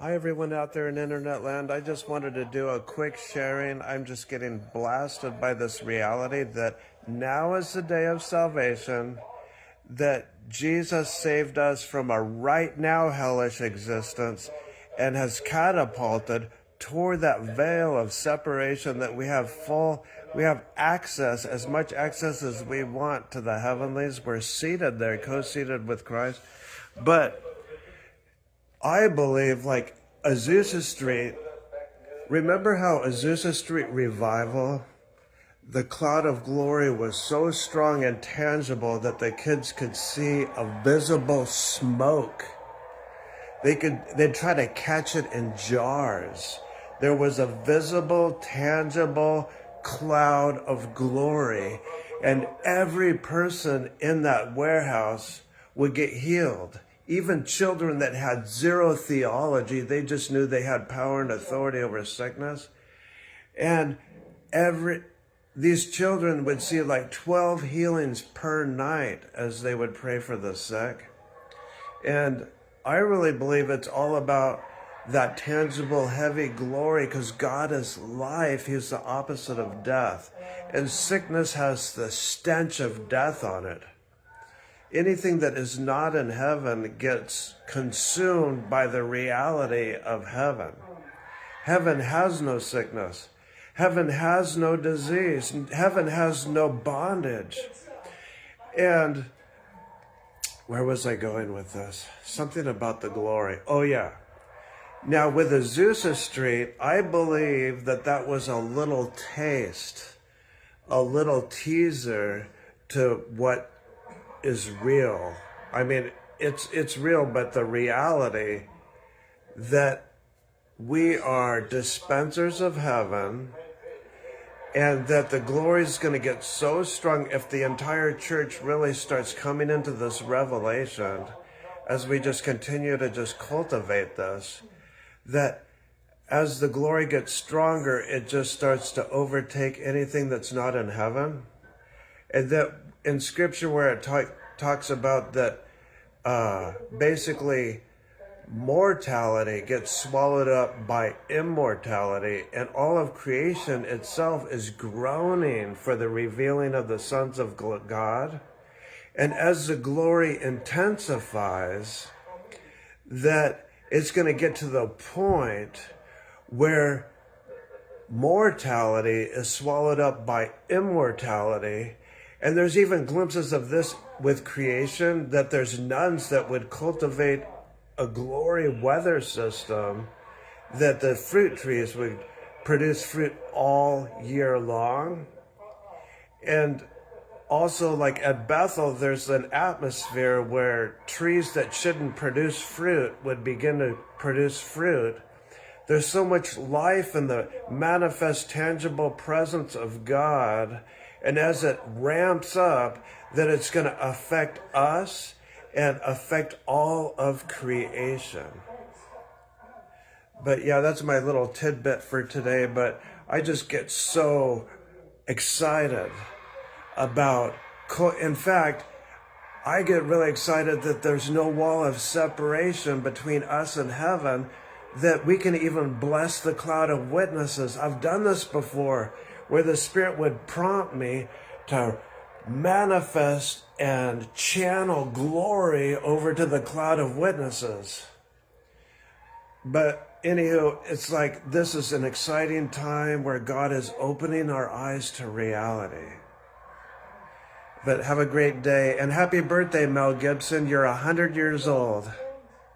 Hi everyone out there in internet land. I just wanted to do a quick sharing. I'm just getting blasted by this reality that now is the day of salvation, that Jesus saved us from a right now hellish existence and has catapulted toward that veil of separation, that we have access, as much access as we want, to the heavenlies. We're seated there, co-seated with Christ. But I believe, like Azusa Street, remember how Azusa Street revival, the cloud of glory was so strong and tangible that the kids could see a visible smoke. They'd try to catch it in jars. There was a visible, tangible cloud of glory, and every person in that warehouse would get healed. Even children that had zero theology, they just knew they had power and authority over sickness. And these children would see like 12 healings per night as they would pray for the sick. And I really believe it's all about that tangible, heavy glory, because God is life. He's the opposite of death. And sickness has the stench of death on it. Anything that is not in heaven gets consumed by the reality of heaven. Heaven has no sickness. Heaven has no disease. Heaven has no bondage. And where was I going with this? Something about the glory. Oh, yeah. Now, with Azusa Street, I believe that was a little taste, a little teaser to what is real. I mean, it's real, but the reality that we are dispensers of heaven, and that the glory is going to get so strong if the entire church really starts coming into this revelation, as we just continue to just cultivate this, that as the glory gets stronger, it just starts to overtake anything that's not in heaven. And that in scripture where it talks about that basically mortality gets swallowed up by immortality, and all of creation itself is groaning for the revealing of the sons of God. And as the glory intensifies, that it's going to get to the point where mortality is swallowed up by immortality. And there's even glimpses of this with creation, that there's nuns that would cultivate a glory weather system, that the fruit trees would produce fruit all year long. And also, like at Bethel, there's an atmosphere where trees that shouldn't produce fruit would begin to produce fruit. There's so much life in the manifest, tangible presence of God. And as it ramps up, that it's going to affect us and affect all of creation. But yeah, that's my little tidbit for today. But I just get so excited about, in fact, I get really excited that there's no wall of separation between us and heaven, that we can even bless the cloud of witnesses. I've done this before, where the Spirit would prompt me to manifest and channel glory over to the cloud of witnesses. But anywho, it's like this is an exciting time where God is opening our eyes to reality. But have a great day, and happy birthday, Mel Gibson. You're 100 years old.